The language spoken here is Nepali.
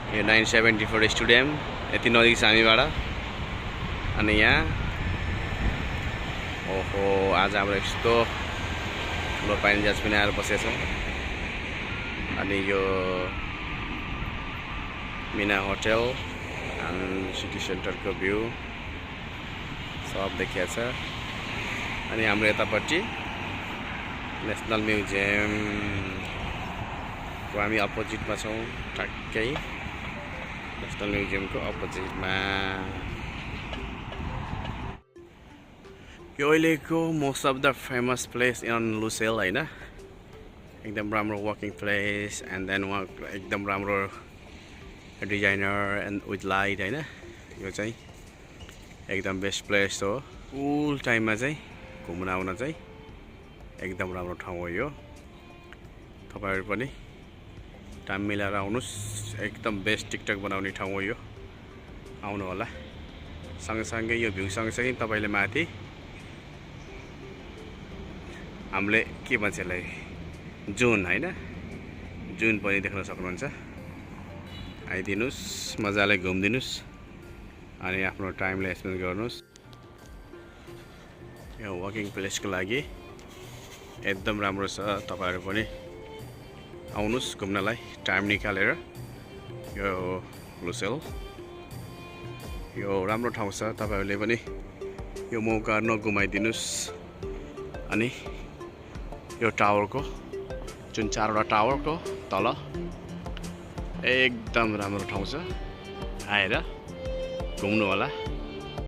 यो 974 स्टेडियम यति नजिक छ हामीबाट। अनि यहाँ ओहो आज हाम्रो यस्तो ठुलो पानी जहाज पनि आएर बसेछ। अनि यो मिना होटल एन्ड सिटी सेन्टरको भ्यू सब देखिएको छ। अनि हाम्रो यतापट्टि नेसनल म्युजियम को हामी अपोजिटमा छौँ, ठ्याक्कै नेसनल म्युजियमको अपोजिटमा। यो अहिलेको most of the famous place in Lucille होइन, एकदम राम्रो वकिङ प्लेस एन्ड देन वहाँ एकदम राम्रो डिजाइनर एन्ड विथ लाइट होइन। यो चाहिँ एकदम बेस्ट प्लेस हो। फुल टाइममा चाहिँ घुम्न आउन चाहिँ एकदम राम्रो ठाउँ हो यो। तपाईहरु पनि टाइम मिलाएर आउनुस्, एकदम बेस्ट टिकटक बनाउने ठाउँ हो यो, आउनु होला। सँगसँगै यो भ्यू सँगसँगै तपाईले माथि हामीले के भन्छ यसलाई जुन होइन, जुन पनि देख्न सक्नुहुन्छ। आइदिनुस्, मजाले घुम्दिनुस् अनि आफ्नो टाइमलाई स्पेन्ड गर्नुस्। यो वकिङ प्लेसको लागि एकदम राम्रो छ। तपाईहरु पनि आउनुस् घुम्नलाई टाइम निकालेर। यो लुसेल यो राम्रो ठाउँ छ, तपाईहरुले पनि यो मौका नगुमाइदिनुस्। अनि यो टावरको जुन 4वटा टावरको तल एकदम राम्रो ठाउँ छ, आएर घुम्नु होला।